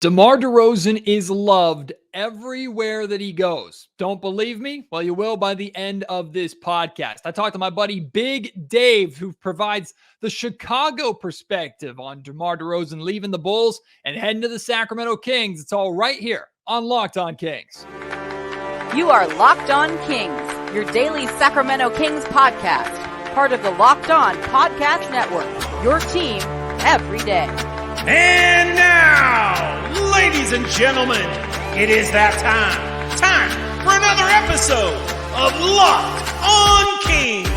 DeMar DeRozan is loved everywhere that he goes. Don't believe me? Well, you will by the end of this podcast. I talked to my buddy Big Dave, who provides the Chicago perspective on DeMar DeRozan leaving the Bulls and heading to the Sacramento Kings. It's all right here on Locked On Kings. You are Locked On Kings, your daily Sacramento Kings podcast, part of the Locked On Podcast Network, your team every day. And now, ladies and gentlemen, it is that time for another episode of Locked On Kings.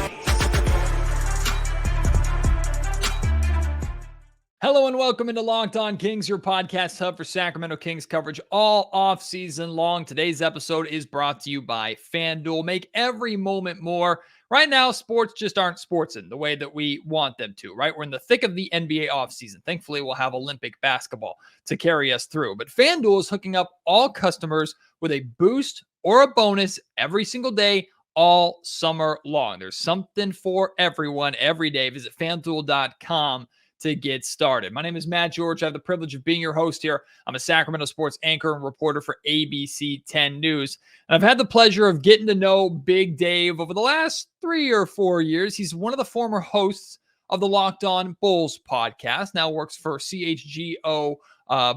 Hello and welcome into Locked On Kings, your podcast hub for Sacramento Kings coverage all off season long. Today's episode is brought to you by FanDuel. Make every moment more. Right now, sports just aren't sportsing the way that we want them to, right? We're in the thick of the NBA offseason. Thankfully, we'll have Olympic basketball to carry us through. But FanDuel is hooking up all customers with a boost or a bonus every single day, all summer long. There's something for everyone every day. Visit FanDuel.com to get started. My name is Matt George. I have the privilege of being your host here. I'm a Sacramento sports anchor and reporter for ABC 10 News. And I've had the pleasure of getting to know Big Dave over the last 3 or 4 years. He's one of the former hosts of the Locked On Bulls podcast, now works for CHGO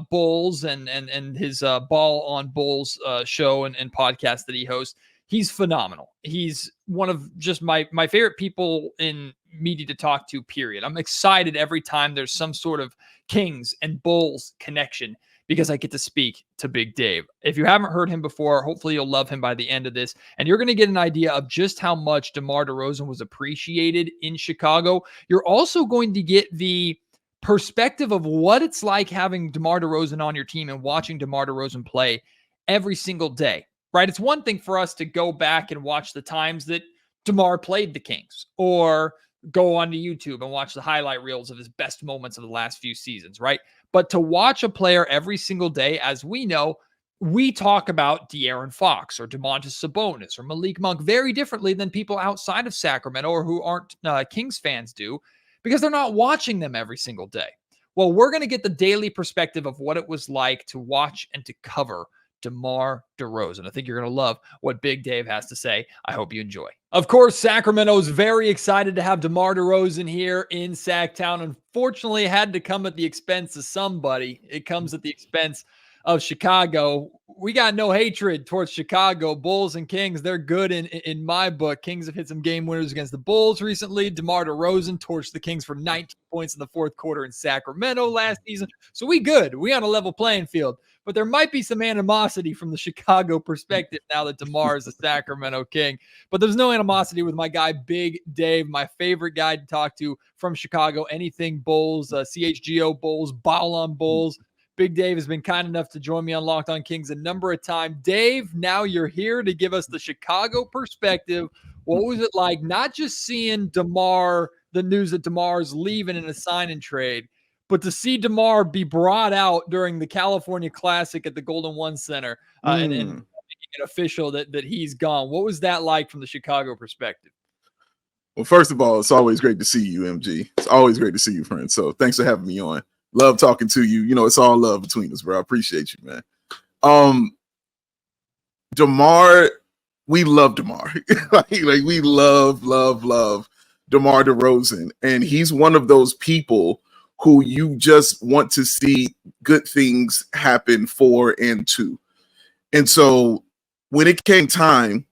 Bulls and his Ball on Bulls show and podcast that he hosts. He's phenomenal. He's one of just my favorite people in media to talk to, period. I'm excited every time there's some sort of Kings and Bulls connection because I get to speak to Big Dave. If you haven't heard him before, hopefully you'll love him by the end of this. And you're going to get an idea of just how much DeMar DeRozan was appreciated in Chicago. You're also going to get the perspective of what it's like having DeMar DeRozan on your team and watching DeMar DeRozan play every single day. Right? It's one thing for us to go back and watch the times that DeMar played the Kings or go onto YouTube and watch the highlight reels of his best moments of the last few seasons, right? But to watch a player every single day, as we know, we talk about De'Aaron Fox or Domantas Sabonis or Malik Monk very differently than people outside of Sacramento or who aren't Kings fans do because they're not watching them every single day. Well, we're going to get the daily perspective of what it was like to watch and to cover DeMar DeRozan. I think you're going to love what Big Dave has to say. I hope you enjoy. Of course, Sacramento is very excited to have DeMar DeRozan here in Sacktown. Unfortunately, it had to come at the expense of somebody. It comes at the expense of Chicago. We got no hatred towards Chicago. Bulls and Kings, they're good in my book. Kings have hit some game winners against the Bulls recently. DeMar DeRozan torched the Kings for 19 points in the fourth quarter in Sacramento last season. So we good. We on a level playing field. But there might be some animosity from the Chicago perspective now that DeMar is a Sacramento King. But there's no animosity with my guy, Big Dave, my favorite guy to talk to from Chicago. Anything Bulls, CHGO Bulls, Ball on Bulls. Big Dave has been kind enough to join me on Locked On Kings a number of times. Dave, now you're here to give us the Chicago perspective. What was it like not just seeing DeMar, the news that DeMar is leaving in a sign and trade, but to see DeMar be brought out during the California Classic at the Golden One Center and making it official that he's gone. What was that like from the Chicago perspective? Well, first of all, it's always great to see you, MG. It's always great to see you, friend. So thanks for having me on. Love talking to you. You know, it's all love between us, bro. I appreciate you, man. DeMar, we love DeMar. like we love DeMar DeRozan. And he's one of those people who you just want to see good things happen for and to. And so when it came time,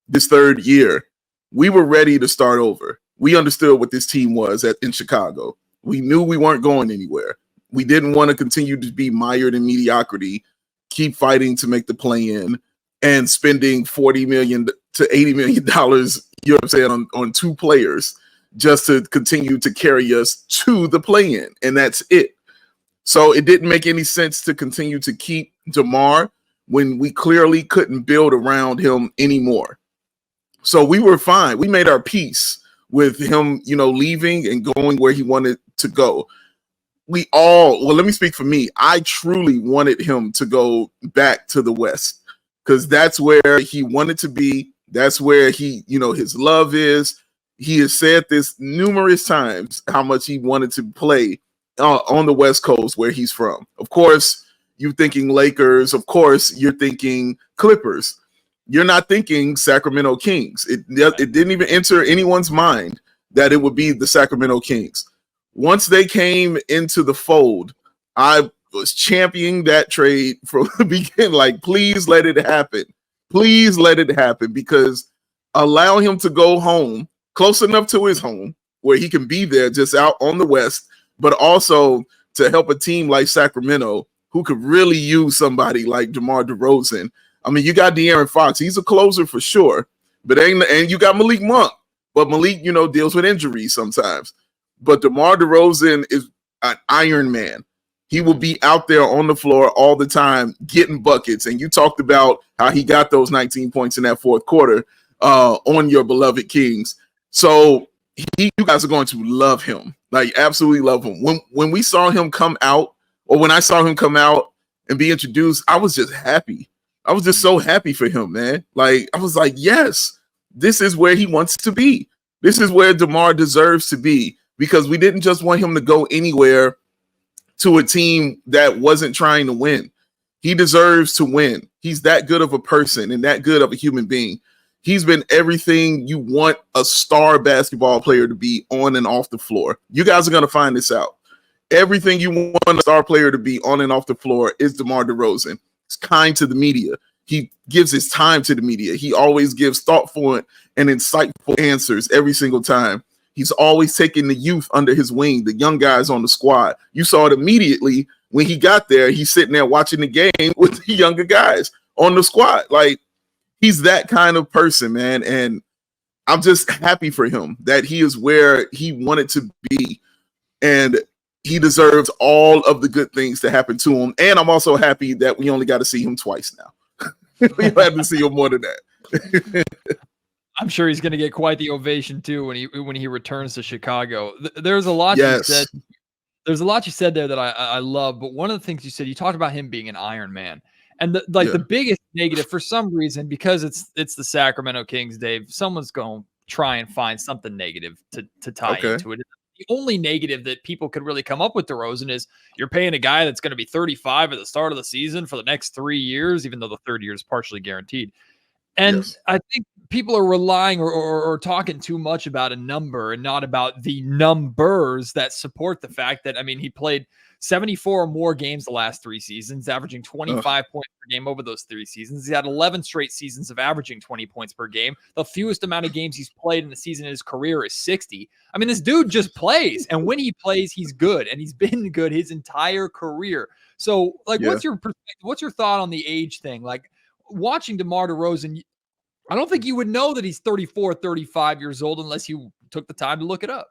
this third year, we were ready to start over. We understood what this team was in Chicago. We knew we weren't going anywhere. We didn't want to continue to be mired in mediocrity, keep fighting to make the play-in, and spending $40 million to $80 million, you know what I'm saying, on two players just to continue to carry us to the play-in, and that's it. So it didn't make any sense to continue to keep DeMar when we clearly couldn't build around him anymore. So we were fine. We made our peace with him, you know, leaving and going where he wanted to go. Let me speak for me. I truly wanted him to go back to the West because that's where he wanted to be. That's where he, you know, his love is. He has said this numerous times, how much he wanted to play on the West Coast where he's from. Of course, you're thinking Lakers. Of course, you're thinking Clippers. You're not thinking Sacramento Kings. It didn't even enter anyone's mind that it would be the Sacramento Kings. Once they came into the fold, I was championing that trade from the beginning. Like, please let it happen. Please let it happen, because allow him to go home, close enough to his home where he can be there just out on the West, but also to help a team like Sacramento who could really use somebody like DeMar DeRozan. I mean, you got De'Aaron Fox. He's a closer for sure, but and you got Malik Monk. But Malik, deals with injuries sometimes. But DeMar DeRozan is an Iron Man. He will be out there on the floor all the time getting buckets. And you talked about how he got those 19 points in that fourth quarter on your beloved Kings. So you guys are going to love him, like absolutely love him. When we saw him come out, or when I saw him come out and be introduced, I was just happy. I was just so happy for him, man. Like, I was like, yes, this is where he wants to be. This is where DeMar deserves to be, because we didn't just want him to go anywhere to a team that wasn't trying to win. He deserves to win. He's that good of a person and that good of a human being. He's been everything you want a star basketball player to be on and off the floor. You guys are going to find this out. Everything you want a star player to be on and off the floor is DeMar DeRozan. He's kind to the media. He gives his time to the media. He always gives thoughtful and insightful answers every single time. He's always taking the youth under his wing, the young guys on the squad. You saw it immediately when he got there. He's sitting there watching the game with the younger guys on the squad. Like, he's that kind of person, man. And I'm just happy for him that he is where he wanted to be. And he deserves all of the good things to happen to him. And I'm also happy that we only got to see him twice now. We have to see him more than that. I'm sure he's going to get quite the ovation too when he returns to Chicago. There's a lot you said. There's a lot you said there that I love, but one of the things you said, you talked about him being an Iron Man, and the biggest negative for some reason, because it's the Sacramento Kings, Dave. Someone's going to try and find something negative to tie into it. The only negative that people could really come up with DeRozan is you're paying a guy that's going to be 35 at the start of the season for the next 3 years, even though the third year is partially guaranteed. And I think people are relying or talking too much about a number and not about the numbers that support the fact that, I mean, he played 74 or more games the last 3 seasons, averaging 25 points per game over those 3 seasons. He had 11 straight seasons of averaging 20 points per game. The fewest amount of games he's played in the season in his career is 60. I mean, this dude just plays, and when he plays, he's good, and he's been good his entire career. So, like, what's your perspective? What's your thought on the age thing? Like, watching DeMar DeRozan, I don't think you would know that he's 34, 35 years old unless you took the time to look it up.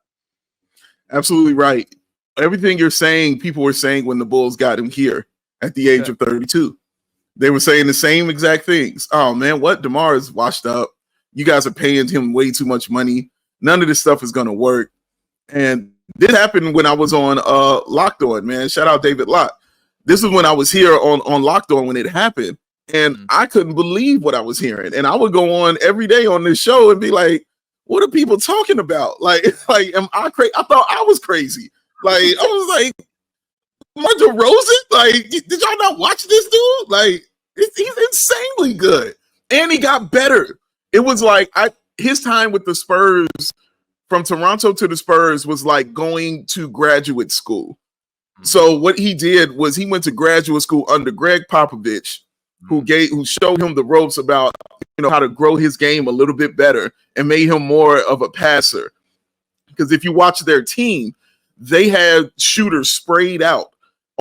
Absolutely right. Everything you're saying, people were saying when the Bulls got him here at the age of 32. They were saying the same exact things. Oh, man, what? DeMar is washed up. You guys are paying him way too much money. None of this stuff is going to work. And this happened when I was on Locked On, man. Shout out David Locke. This is when I was here on Locked On when it happened. And I couldn't believe what I was hearing. And I would go on every day on this show and be like, what are people talking about? Like, am I crazy? I thought I was crazy. Like, I was like, DeMar DeRozan? Like, did y'all not watch this dude? Like, he's insanely good. And he got better. It was like his time with the Spurs, from Toronto to the Spurs, was like going to graduate school. So what he did was he went to graduate school under Greg Popovich, who showed him the ropes about, how to grow his game a little bit better and made him more of a passer. Because if you watch their team, they had shooters sprayed out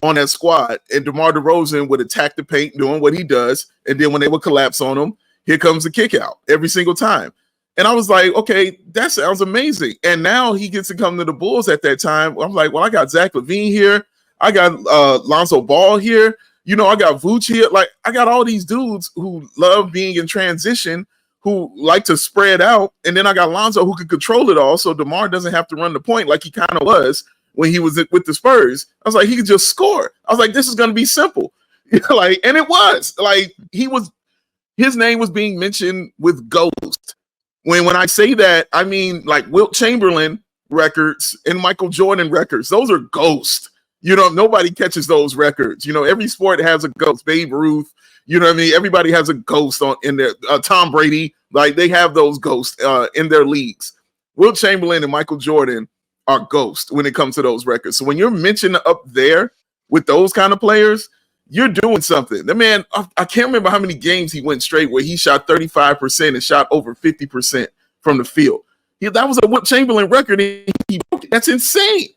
on that squad, and DeMar DeRozan would attack the paint doing what he does, and then when they would collapse on him, here comes the kick out every single time. And I was like, okay, that sounds amazing. And now he gets to come to the Bulls at that time. I'm like, well, I got Zach LaVine here. I got Lonzo Ball here. I got Vooch here. Like, I got all these dudes who love being in transition, who like to spread out. And then I got Lonzo who can control it all. So DeMar doesn't have to run the point like he kind of was when he was with the Spurs. I was like, he could just score. I was like, this is going to be simple. And it was. Like, his name was being mentioned with Ghost. When I say that, I mean like Wilt Chamberlain records and Michael Jordan records. Those are Ghost. Nobody catches those records. Every sport has a ghost. Babe Ruth, everybody has a ghost in there. Tom Brady, like they have those ghosts in their leagues. Wilt Chamberlain and Michael Jordan are ghosts when it comes to those records. So when you're mentioned up there with those kind of players, you're doing something. The man, I can't remember how many games he went straight where he shot 35% and shot over 50% from the field. That was a Wilt Chamberlain record. That's insane.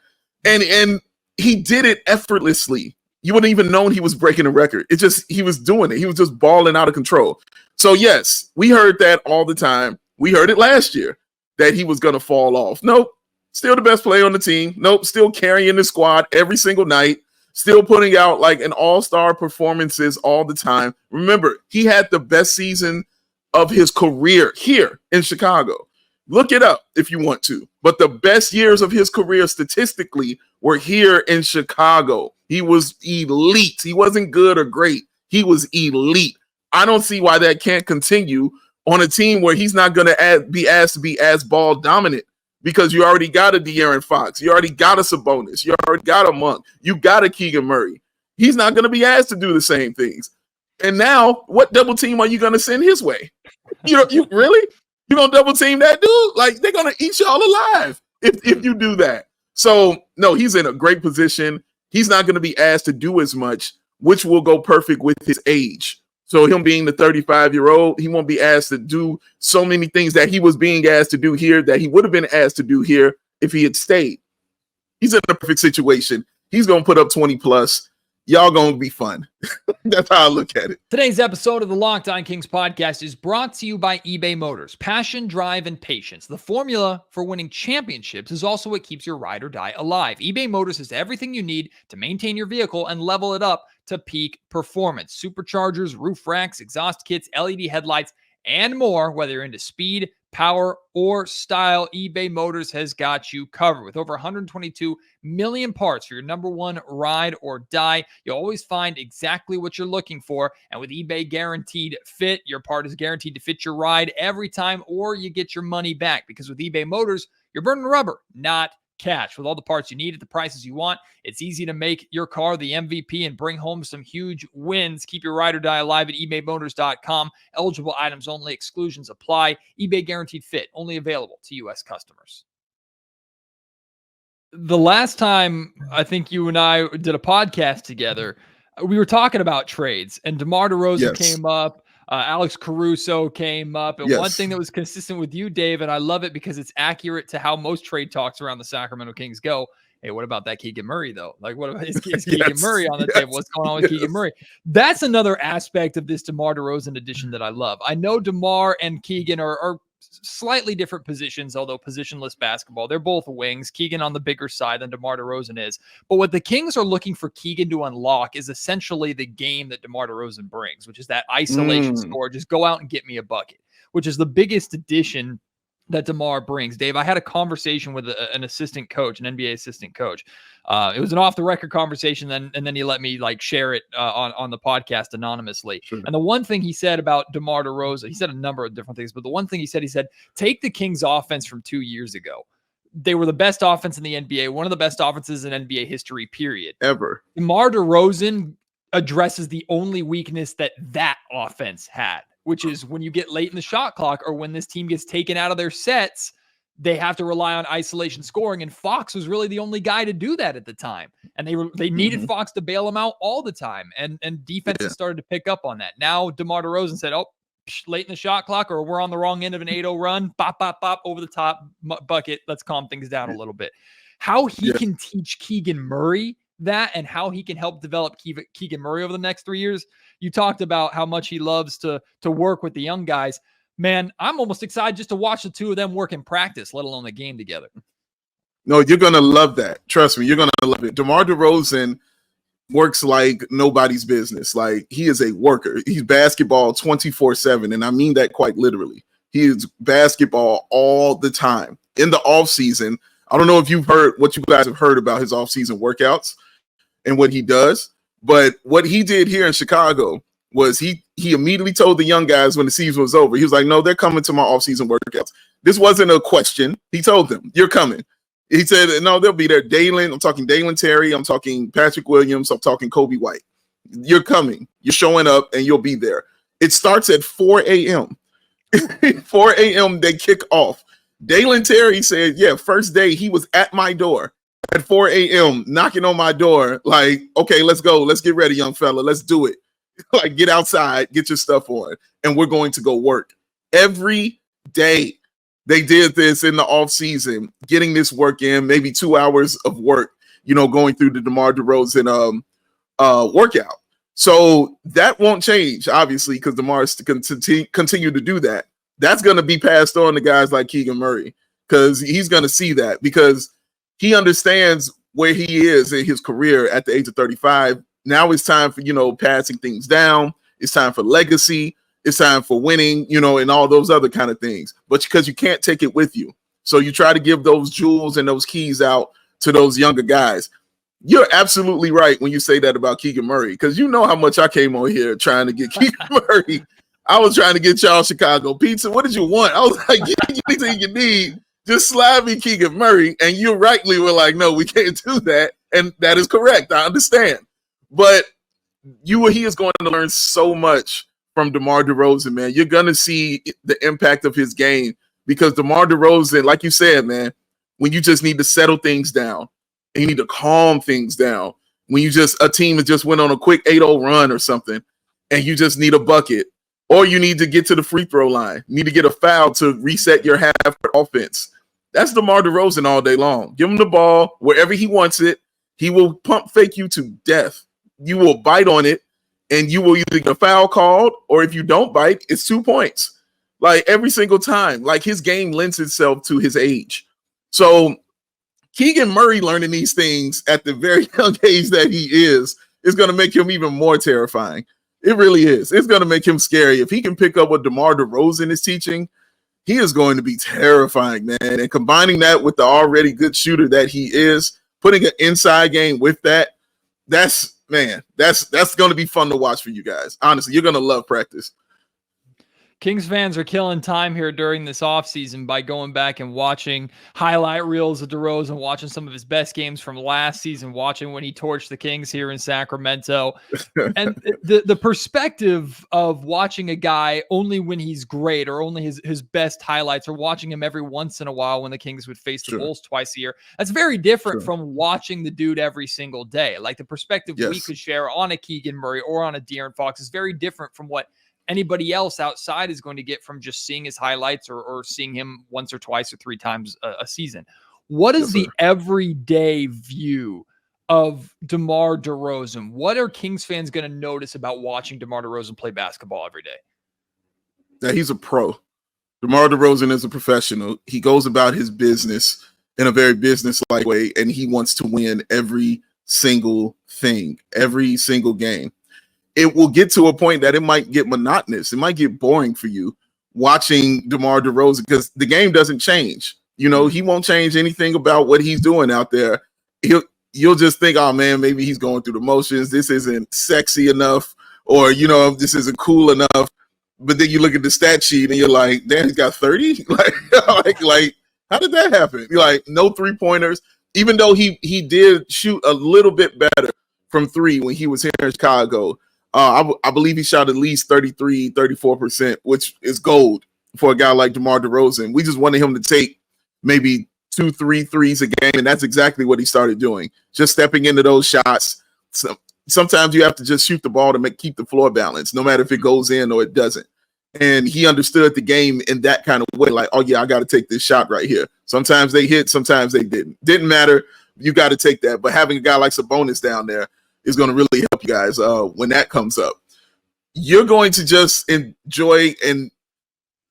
And he did it effortlessly. You wouldn't even known he was breaking a record. He was doing it. He was just balling out of control. So yes, we heard that all the time. We heard it last year that he was going to fall off. Nope. Still the best player on the team. Nope. Still carrying the squad every single night. Still putting out like an all-star performances all the time. Remember, he had the best season of his career here in Chicago. Look it up if you want to. But the best years of his career statistically were here in Chicago. He was elite. He wasn't good or great. He was elite. I don't see why that can't continue on a team where he's not going to be asked to be as ball dominant. Because you already got a De'Aaron Fox. You already got a Sabonis. You already got a Monk. You got a Keegan Murray. He's not going to be asked to do the same things. And now, what double team are you going to send his way? You really? You going to double team that dude? Like, they're going to eat y'all alive if you do that. So, no, he's in a great position. He's not going to be asked to do as much, which will go perfect with his age. So him being the 35-year-old, he won't be asked to do so many things that he was being asked to do here that he would have been asked to do here if he had stayed. He's in a perfect situation. He's going to put up 20 plus. Y'all going to be fun. That's how I look at it. Today's episode of the Locked On Kings podcast is brought to you by eBay Motors. Passion, drive, and patience. The formula for winning championships is also what keeps your ride or die alive. eBay Motors has everything you need to maintain your vehicle and level it up to peak performance. Superchargers, roof racks, exhaust kits, LED headlights, and more. Whether you're into speed, power, or style, eBay Motors has got you covered. With over 122 million parts for your number one ride or die, you'll always find exactly what you're looking for. And with eBay Guaranteed Fit, your part is guaranteed to fit your ride every time, or you get your money back. Because with eBay Motors, you're burning rubber, not cash. With all the parts you need at the prices you want, it's easy to make your car the MVP and bring home some huge wins. Keep your ride or die alive at ebaymotors.com. Eligible items only. Exclusions apply. eBay Guaranteed Fit, only available to U.S. customers. The last time I think you and I did a podcast together, we were talking about trades, and DeMar DeRozan came up. Alex Caruso came up. And one thing that was consistent with you, Dave, and I love it because it's accurate to how most trade talks around the Sacramento Kings go. Hey, what about that Keegan Murray, though? Like, what about is Keegan Murray on the table? What's going on with Keegan Murray? That's another aspect of this DeMar DeRozan edition that I love. I know DeMar and Keegan are slightly different positions, although positionless basketball. They're both wings. Keegan on the bigger side than DeMar DeRozan is. But what the Kings are looking for Keegan to unlock is essentially the game that DeMar DeRozan brings, which is that isolation score. Just go out and get me a bucket, which is the biggest addition that DeMar brings. Dave, I had a conversation with an assistant coach, an NBA assistant coach. It was an off-the-record conversation, and then he let me share it on the podcast anonymously. Sure. And the one thing he said about DeMar DeRozan, he said a number of different things, but the one thing he said, take the Kings offense from 2 years ago. They were the best offense in the NBA, one of the best offenses in NBA history, period. Ever. DeMar DeRozan addresses the only weakness that offense had, which is when you get late in the shot clock or when this team gets taken out of their sets, they have to rely on isolation scoring. And Fox was really the only guy to do that at the time. And they needed Fox to bail him out all the time. And defenses started to pick up on that. Now DeMar DeRozan said, late in the shot clock, or we're on the wrong end of an 8-0 run, bop, bop, bop, over the top bucket. Let's calm things down a little bit. How he can teach Keegan Murray that and how he can help develop Keegan Murray over the next 3 years. You talked about how much he loves to work with the young guys. Man, I'm almost excited just to watch the two of them work in practice, let alone the game together. No, you're going to love that. Trust me, you're going to love it. DeMar DeRozan works like nobody's business. Like, he is a worker. He's basketball 24/7, and I mean that quite literally. He is basketball all the time. In the offseason, I don't know if you've heard what you guys have heard about his offseason workouts and what he does, but what he did here in Chicago was he immediately told the young guys when the season was over, he was like, no, they're coming to my offseason workouts. This wasn't a question. He told them, you're coming. He said, no, they'll be there. Dalen, I'm talking Dalen Terry. I'm talking Patrick Williams. I'm talking Kobe White. You're coming. You're showing up, and you'll be there. It starts at 4 a.m. 4 a.m. they kick off. Dalen Terry said, yeah, first day he was at my door at 4 a.m. knocking on my door like, okay, let's go. Let's get ready, young fella. Let's do it. Like, get outside, get your stuff on, and we're going to go work. Every day they did this in the off season, getting this work in, maybe 2 hours of work, going through the DeMar DeRozan workout. So that won't change, obviously, because DeMar is to continue to do that. That's going to be passed on to guys like Keegan Murray, because he's going to see that, because he understands where he is in his career at the age of 35. Now it's time for, passing things down. It's time for legacy. It's time for winning, and all those other kind of things. But because you can't take it with you. So you try to give those jewels and those keys out to those younger guys. You're absolutely right when you say that about Keegan Murray, because you know how much I came on here trying to get Keegan Murray. I was trying to get y'all Chicago pizza. What did you want? I was like, get anything you need. Just slide me Keegan Murray. And you rightly were like, no, we can't do that. And that is correct. I understand. But he is going to learn so much from DeMar DeRozan, man. You're going to see the impact of his game, because DeMar DeRozan, like you said, man, when you just need to settle things down and you need to calm things down, when a team has just went on a quick 8-0 run or something, and you just need a bucket, or you need to get to the free throw line, you need to get a foul to reset your half offense. That's DeMar DeRozan all day long. Give him the ball wherever he wants it. He will pump fake you to death. You will bite on it, and you will either get a foul called, or if you don't bite, it's 2 points. Like, every single time. Like, his game lends itself to his age. So Keegan Murray learning these things at the very young age that he is going to make him even more terrifying. It really is. It's going to make him scary. If he can pick up what DeMar DeRozan is teaching, he is going to be terrifying, man. And combining that with the already good shooter that he is, putting an inside game with that, that's going to be fun to watch for you guys. Honestly, you're going to love practice. Kings fans are killing time here during this offseason by going back and watching highlight reels of DeRozan, watching some of his best games from last season, watching when he torched the Kings here in Sacramento. And the perspective of watching a guy only when he's great, or only his best highlights, or watching him every once in a while when the Kings would face the Bulls twice a year, that's very different from watching the dude every single day. Like, the perspective we could share on a Keegan Murray or on a De'Aaron Fox is very different from what anybody else outside is going to get from just seeing his highlights or seeing him once or twice or 3 times a season. What is the everyday view of DeMar DeRozan? What are Kings fans going to notice about watching DeMar DeRozan play basketball every day? That he's a pro. DeMar DeRozan is a professional. He goes about his business in a very business-like way, and he wants to win every single thing, every single game. It will get to a point that it might get monotonous. It might get boring for you watching DeMar DeRozan, because the game doesn't change. He won't change anything about what he's doing out there. You'll just think, oh man, maybe he's going through the motions. This isn't sexy enough, or this isn't cool enough. But then you look at the stat sheet and you're like, damn, he's got 30. like, how did that happen? You're like, no 3-pointers, even though he did shoot a little bit better from 3 when he was here in Chicago. I believe he shot at least 33, 34%, which is gold for a guy like DeMar DeRozan. We just wanted him to take maybe 2-3 threes a game, and that's exactly what he started doing, just stepping into those shots. Sometimes you have to just shoot the ball to keep the floor balanced, no matter if it goes in or it doesn't. And he understood the game in that kind of way, like, oh, yeah, I got to take this shot right here. Sometimes they hit, sometimes they didn't. Didn't matter. You got to take that. But having a guy like Sabonis down there is going to really help you guys when that comes up. You're going to just enjoy, and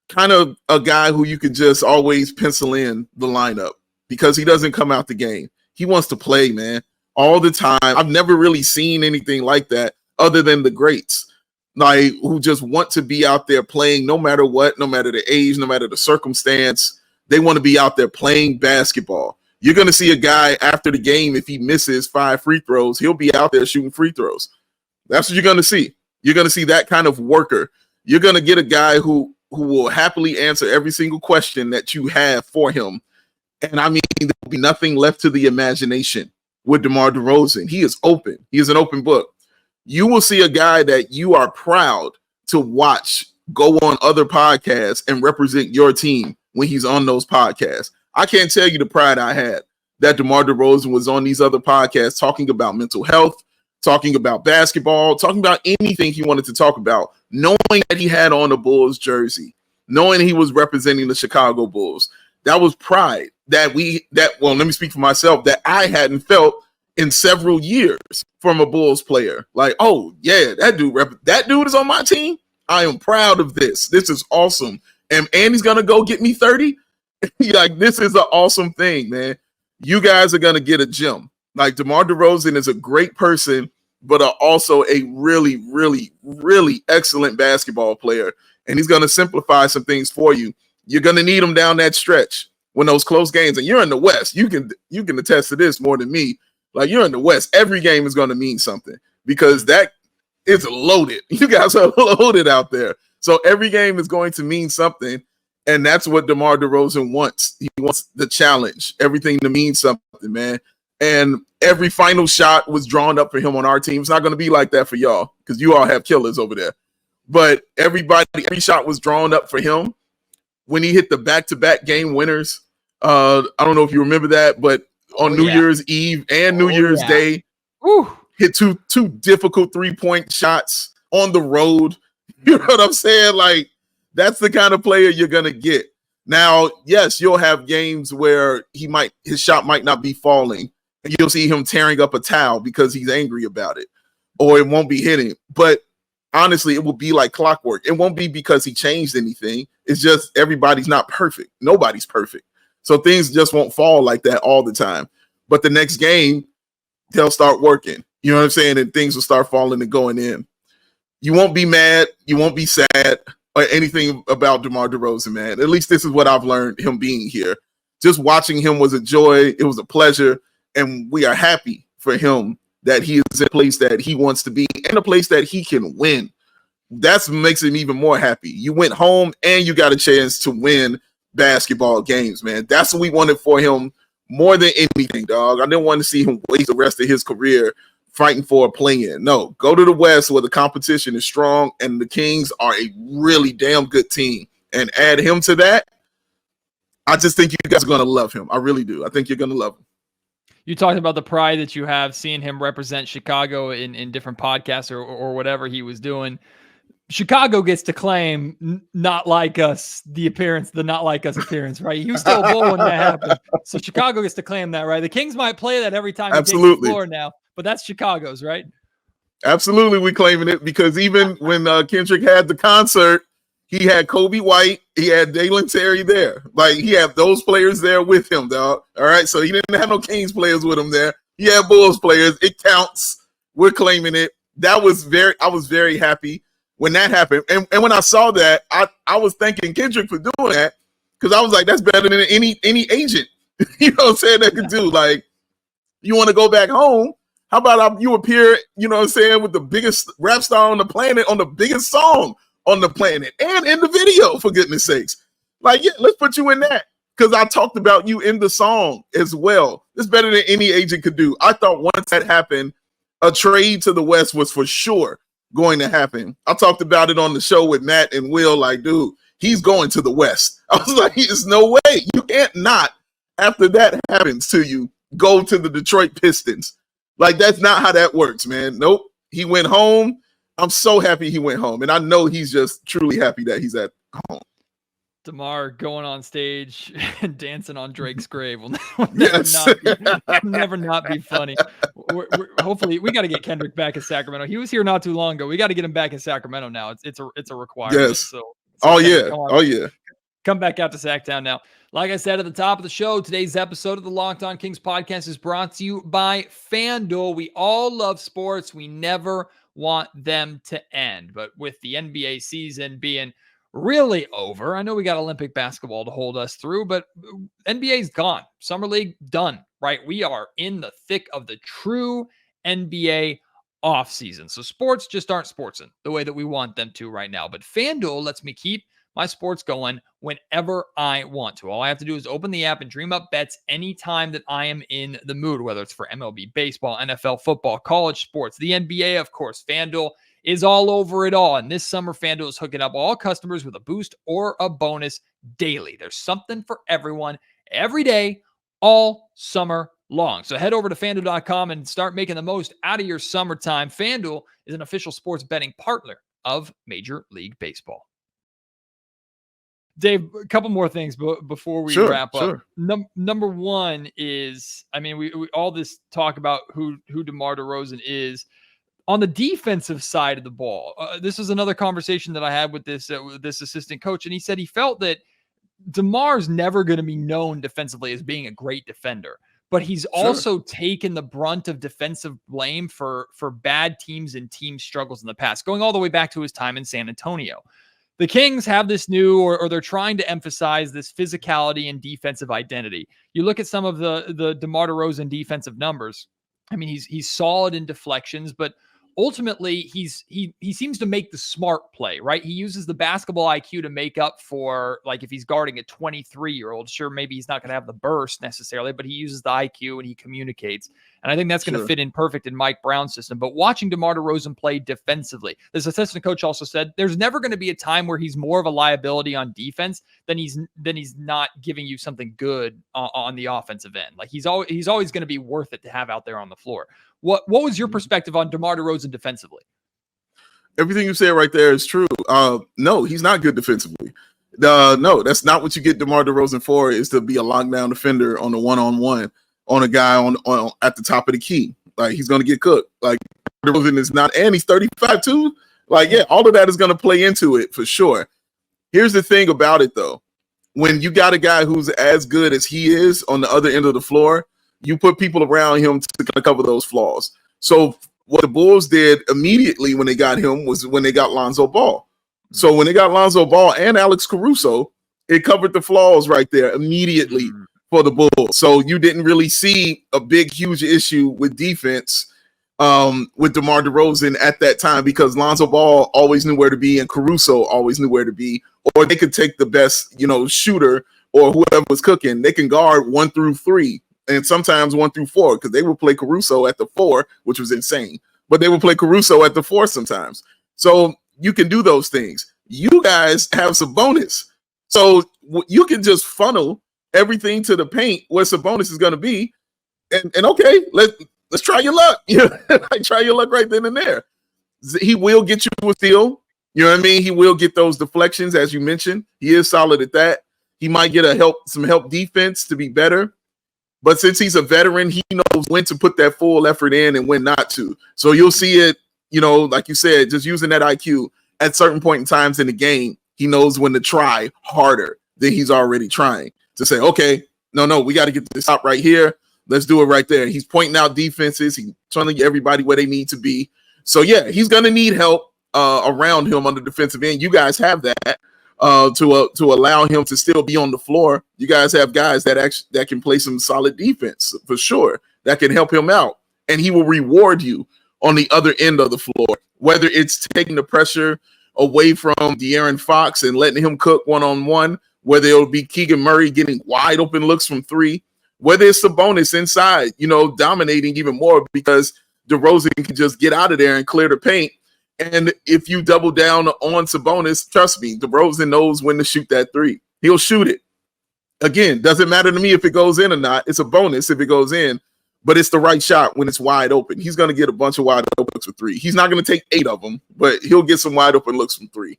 kind of a guy who you could just always pencil in the lineup, because he doesn't come out the game. He wants to play, man, all the time. I've never really seen anything like that other than the greats, like, who just want to be out there playing no matter what, no matter the age, no matter the circumstance. They want to be out there playing basketball. You're going to see a guy after the game, if he misses 5 free throws, he'll be out there shooting free throws. That's what you're going to see. You're going to see that kind of worker. You're going to get a guy who will happily answer every single question that you have for him And I mean, there will be nothing left to the imagination with DeMar DeRozan. He is open. He is an open book. You will see a guy that you are proud to watch go on other podcasts and represent your team when he's on those podcasts. I can't tell you the pride I had that DeMar DeRozan was on these other podcasts talking about mental health, talking about basketball, talking about anything he wanted to talk about, knowing that he had on a Bulls jersey, knowing he was representing the Chicago Bulls. That was pride that let me speak for myself, that I hadn't felt in several years from a Bulls player. Like, oh yeah, that dude is on my team. I am proud of this. This is awesome. And he's gonna go get me 30. Like, this is an awesome thing, man. You guys are gonna get a gem. Like, DeMar DeRozan is a great person, but also a really, really, really excellent basketball player. And he's gonna simplify some things for you. You're gonna need him down that stretch when those close games. And you're in the West. You can attest to this more than me. Like, you're in the West. Every game is gonna mean something because that is loaded. You guys are loaded out there. So every game is going to mean something. And that's what DeMar DeRozan wants. He wants the challenge, everything to mean something, man. And every final shot was drawn up for him on our team. It's not going to be like that for y'all because you all have killers over there. But every shot was drawn up for him. When he hit the back-to-back game winners, I don't know if you remember that, but on New Year's Eve and New Year's Day, hit two difficult three-point shots on the road. You know what I'm saying? Like, that's the kind of player you're going to get. Now, yes, you'll have games where his shot might not be falling, and you'll see him tearing up a towel because he's angry about it, or it won't be hitting. But honestly, it will be like clockwork. It won't be because he changed anything. It's just everybody's not perfect. Nobody's perfect. So things just won't fall like that all the time. But the next game, they'll start working. You know what I'm saying? And things will start falling and going in. You won't be mad. You won't be sad or anything about DeMar DeRozan, man. At least this is what I've learned him being here. Just watching him was a joy. It was a pleasure. And we are happy for him that he is in a place that he wants to be and a place that he can win. That makes him even more happy. You went home and you got a chance to win basketball games, man. That's what we wanted for him more than anything, dog. I didn't want to see him waste the rest of his career fighting for a play-in. No, go to the West where the competition is strong and the Kings are a really damn good team. And add him to that, I just think you guys are going to love him. I really do. I think you're going to love him. You talked about the pride that you have seeing him represent Chicago in different podcasts or whatever he was doing. Chicago gets to claim not like us, the not like us appearance, right? He was still a Bull when that happened. So Chicago gets to claim that, right? The Kings might play that every time he takes the floor now, but that's Chicago's, right? Absolutely, we claiming it because even when Kendrick had the concert, he had Kobe White, he had Dalen Terry there. Like, he had those players there with him, dog. All right, so he didn't have no Kings players with him there. He had Bulls players. It counts. We're claiming it. I was very happy when that happened. And when I saw that, I was thanking Kendrick for doing that because I was like, that's better than any agent, you know what I'm saying, that could do. Like, you want to go back home? How about you appear, you know what I'm saying, with the biggest rap star on the planet, on the biggest song on the planet, and in the video, for goodness sakes. Like, yeah, let's put you in that because I talked about you in the song as well. It's better than any agent could do. I thought once that happened, a trade to the West was for sure going to happen. I talked about it on the show with Matt and Will, like, dude, he's going to the West. I was like, there's no way. You can't not, after that happens to you, go to the Detroit Pistons. Like, that's not how that works, man. Nope. He went home. I'm so happy he went home. And I know he's just truly happy that he's at home. DeMar going on stage and dancing on Drake's grave will never not be funny. Hopefully, we got to get Kendrick back in Sacramento. He was here not too long ago. We got to get him back in Sacramento now. It's a requirement. Yes. So yeah. Come back out to Sacktown now. Like I said at the top of the show, today's episode of the Locked On Kings podcast is brought to you by FanDuel. We all love sports. We never want them to end. But with the NBA season being really over, I know we got Olympic basketball to hold us through, but NBA's gone. Summer League done, right? We are in the thick of the true NBA offseason. So sports just aren't sportsing the way that we want them to right now. But FanDuel lets me keep my sports going whenever I want to. All I have to do is open the app and dream up bets anytime that I am in the mood, whether it's for MLB, baseball, NFL, football, college sports, the NBA, of course. FanDuel is all over it all. And this summer, FanDuel is hooking up all customers with a boost or a bonus daily. There's something for everyone every day, all summer long. So head over to FanDuel.com and start making the most out of your summertime. FanDuel is an official sports betting partner of Major League Baseball. Dave, a couple more things before we wrap up. Number one is, I mean, we all this talk about who DeMar DeRozan is. On the defensive side of the ball, this is another conversation that I had with this assistant coach, and he said he felt that DeMar's never going to be known defensively as being a great defender, but he's also taken the brunt of defensive blame for bad teams and team struggles in the past, going all the way back to his time in San Antonio. The Kings have this new, or they're trying to emphasize this physicality and defensive identity. You look at some of the DeMar DeRozan defensive numbers. I mean, he's solid in deflections, but ultimately he seems to make the smart play, right? He uses the basketball IQ to make up for, like, if he's guarding a 23-year-old, sure, maybe he's not going to have the burst necessarily, but he uses the IQ and he communicates. And I think that's going to fit in perfect in Mike Brown's system. But watching DeMar DeRozan play defensively, this assistant coach also said there's never going to be a time where he's more of a liability on defense than he's not giving you something good on the offensive end. Like he's always going to be worth it to have out there on the floor. What was your perspective on DeMar DeRozan defensively? Everything you said right there is true. No, he's not good defensively. No, that's not what you get DeMar DeRozan for, is to be a lockdown defender on a one-on-one on a guy on at the top of the key. Like, he's going to get cooked. Like, DeRozan is not, and he's 35 too. Like, yeah, all of that is going to play into it for sure. Here's the thing about it, though. When you got a guy who's as good as he is on the other end of the floor, you put people around him to cover those flaws. So what the Bulls did immediately when they got him was when they got Lonzo Ball. So when they got Lonzo Ball and Alex Caruso, it covered the flaws right there immediately for the Bulls. So you didn't really see a big, huge issue with defense with DeMar DeRozan at that time, because Lonzo Ball always knew where to be and Caruso always knew where to be, or they could take the best, shooter or whoever was cooking. They can guard 1 through 3 and sometimes 1 through 4, because they would play Caruso at the 4, which was insane, but they would play Caruso at the 4 sometimes. So you can do those things. You guys have Sabonis, so you can just funnel everything to the paint where Sabonis is going to be, and okay, let's try your luck. Try your luck right then and there. He will get you a steal. You know what I mean? He will get those deflections, as you mentioned. He is solid at that. He might get some help defense to be better. But since he's a veteran, he knows when to put that full effort in and when not to. So you'll see it, like you said, just using that IQ at certain point in times in the game. He knows when to try harder than he's already trying, to say, okay, no, we got to get this stop right here. Let's do it right there. He's pointing out defenses. He's trying to get everybody where they need to be. So, yeah, he's going to need help around him on the defensive end. You guys have that to allow him to still be on the floor. You guys have guys that can play some solid defense for sure, that can help him out. And he will reward you on the other end of the floor, whether it's taking the pressure away from De'Aaron Fox and letting him cook one-on-one, whether it'll be Keegan Murray getting wide open looks from 3, whether it's Sabonis inside, dominating even more because DeRozan can just get out of there and clear the paint. And if you double down on Sabonis, trust me, DeRozan knows when to shoot that 3. He'll shoot it. Again, doesn't matter to me if it goes in or not. It's a bonus if it goes in, but it's the right shot when it's wide open. He's going to get a bunch of wide open looks for 3. He's not going to take 8 of them, but he'll get some wide open looks from 3.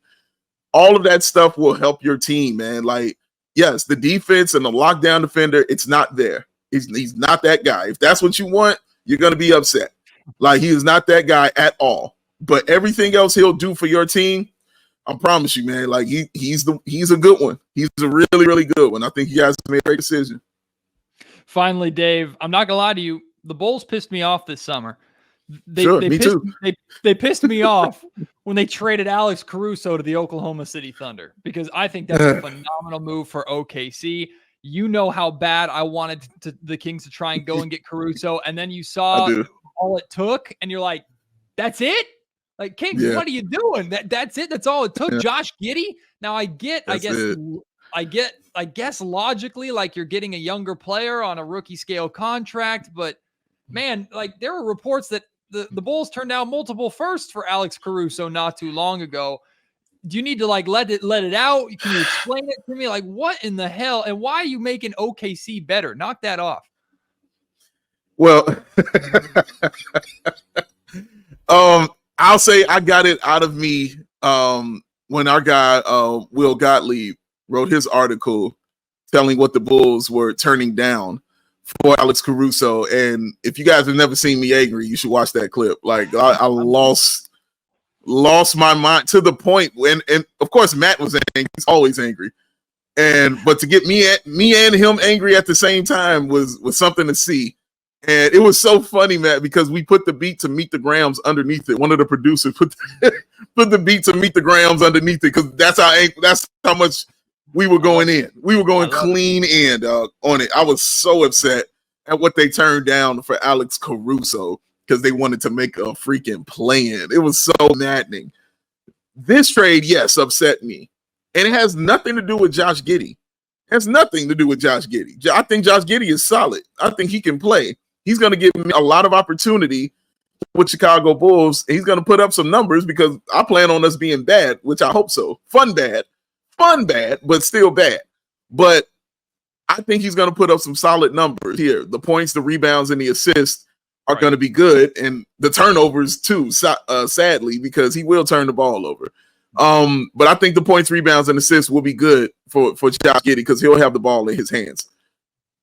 All of that stuff will help your team, man. Like, yes, the defense and the lockdown defender, it's not there. He's not that guy. If that's what you want, you're going to be upset. Like, he is not that guy at all. But everything else he'll do for your team, I promise you, man, like he's a good one. He's a really, really good one. I think you guys made a great decision. Finally, Dave, I'm not going to lie to you. The Bulls pissed me off this summer. They pissed me off when they traded Alex Caruso to the Oklahoma City Thunder, because I think that's a phenomenal move for OKC. You know how bad I wanted the Kings to try and go and get Caruso, and then you saw all it took, and you're like, that's it? Like, Kings, what are you doing? That's it. That's all it took. Josh Giddey. Now I guess logically, like, you're getting a younger player on a rookie scale contract, but man, like, there were reports that the Bulls turned down multiple firsts for Alex Caruso not too long ago. Do you need to, like, let it out? Can you explain it to me? Like, what in the hell? And why are you making OKC better? Knock that off. Well, I'll say I got it out of me when our guy Will Gottlieb wrote his article telling what the Bulls were turning down for Alex Caruso. And if you guys have never seen me angry, you should watch that clip. Like, I lost my mind to the point when, and of course Matt was angry. He's always angry. But to get me and him angry at the same time was something to see. And it was so funny, Matt, because we put the beat to Meet the Grams underneath it. One of the producers put the beat to Meet the Grams underneath it because that's how much we were going in. We were going clean in on it. I was so upset at what they turned down for Alex Caruso because they wanted to make a freaking play-in. It was so maddening. This trade, yes, upset me. And it has nothing to do with Josh Giddey. It has nothing to do with Josh Giddey. I think Josh Giddey is solid. I think he can play. He's going to give me a lot of opportunity with Chicago Bulls. He's going to put up some numbers because I plan on us being bad, which I hope so. Fun bad, but still bad. But I think he's going to put up some solid numbers here. The points, the rebounds, and the assists are going to be good. And the turnovers too, sadly, because he will turn the ball over. But I think the points, rebounds, and assists will be good for Josh Giddey because he'll have the ball in his hands.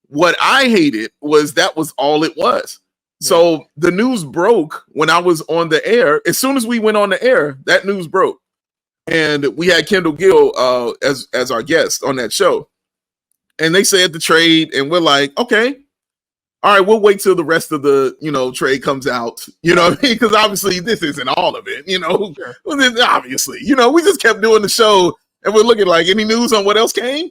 What I hated was that was all it was. Yeah. So the news broke when I was on the air. As soon as we went on the air, that news broke. And we had Kendall Gill as our guest on that show. And they said the trade, and we're like, okay, all right, we'll wait till the rest of the, trade comes out. You know what I mean? Because obviously this isn't all of it, Sure. Obviously, we just kept doing the show and we're looking like, any news on what else came?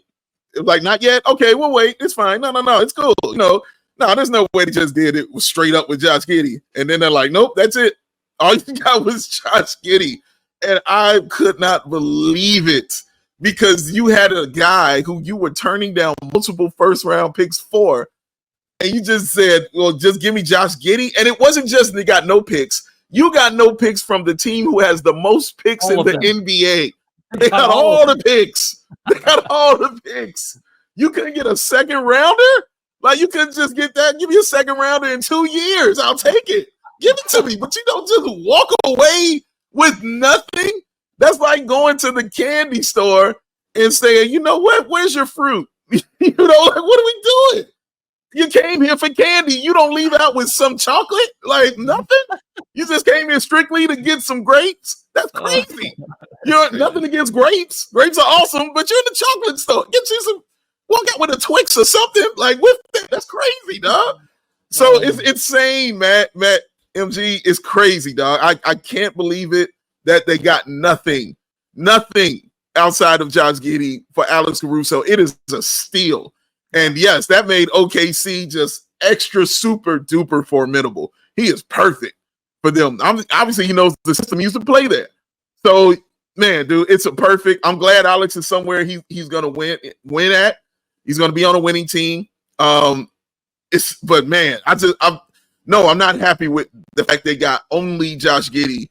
Like, not yet. Okay, we'll wait. It's fine. No, it's cool. No, there's no way they just did it. Was straight up with Josh Giddey. And then they're like, nope, that's it. All you got was Josh Giddey. And I could not believe it because you had a guy who you were turning down multiple first-round picks for. And you just said, well, just give me Josh Giddey. And it wasn't just they got no picks. You got no picks from the team who has the most picks in the NBA. They got all the picks. They got all the picks. You couldn't get a second rounder? Like, you couldn't just get that? Give me a second rounder in 2 years. I'll take it. Give it to me. But you don't just walk away with nothing. That's like going to the candy store and saying, you know what? Where's your fruit? Like, what are we doing? You came here for candy. You don't leave out with some chocolate? Like, nothing? You just came here strictly to get some grapes? That's crazy. Nothing against grapes. Grapes are awesome, but you're in the chocolate store. Get you some, walk out with a Twix or something. Like, with that. That's crazy, dog. So it's insane, Matt, MG. It's crazy, dog. I can't believe it that they got nothing outside of Josh Giddey for Alex Caruso. It is a steal. And yes, that made OKC just extra super duper formidable. He is perfect for them. Obviously, he knows the system. He used to play there. So, man, dude, it's a perfect. I'm glad Alex is somewhere he's going to win at. He's going to be on a winning team. But man, I'm not happy with the fact they got only Josh Giddey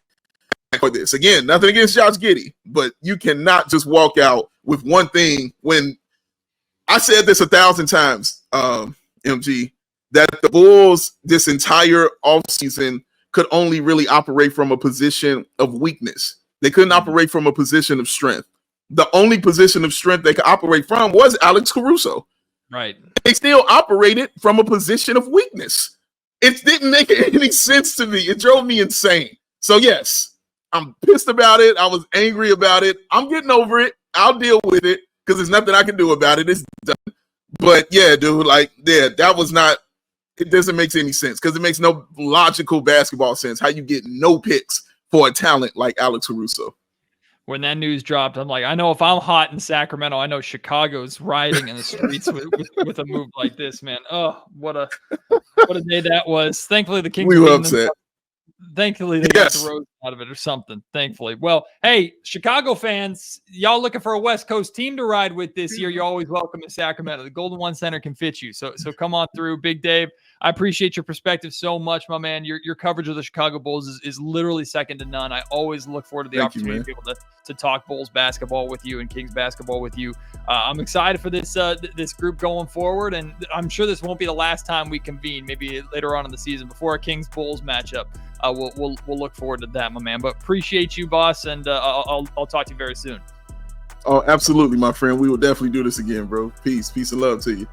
for this. Again, nothing against Josh Giddey, but you cannot just walk out with one thing when I said this 1,000 times, MG, that the Bulls this entire offseason could only really operate from a position of weakness. They couldn't operate from a position of strength. The only position of strength they could operate from was Alex Caruso. Right. They still operated from a position of weakness. It didn't make any sense to me. It drove me insane. So, yes, I'm pissed about it. I was angry about it. I'm getting over it. I'll deal with it because there's nothing I can do about it. It's done. But, yeah, dude, that was not – it doesn't make any sense because it makes no logical basketball sense how you get no picks for a talent like Alex Caruso. When that news dropped, I'm like, I know if I'm hot in Sacramento, I know Chicago's rioting in the streets with a move like this, man. Oh, what a day that was. Thankfully, the Kings we were upset. Thankfully, they got DeRozan out of it or something, thankfully. Well, hey, Chicago fans, y'all looking for a West Coast team to ride with this year, you're always welcome in Sacramento. The Golden One Center can fit you. So come on through. Big Dave, I appreciate your perspective so much, my man. Your coverage of the Chicago Bulls is literally second to none. I always look forward to the opportunity to be able to talk Bulls basketball with you and Kings basketball with you. I'm excited for this this group going forward, and I'm sure this won't be the last time we convene. Maybe later on in the season before a Kings Bulls matchup. We'll look forward to that, my man. But appreciate you, boss, and I'll talk to you very soon. Oh, absolutely, my friend. We will definitely do this again, bro. Peace and love to you.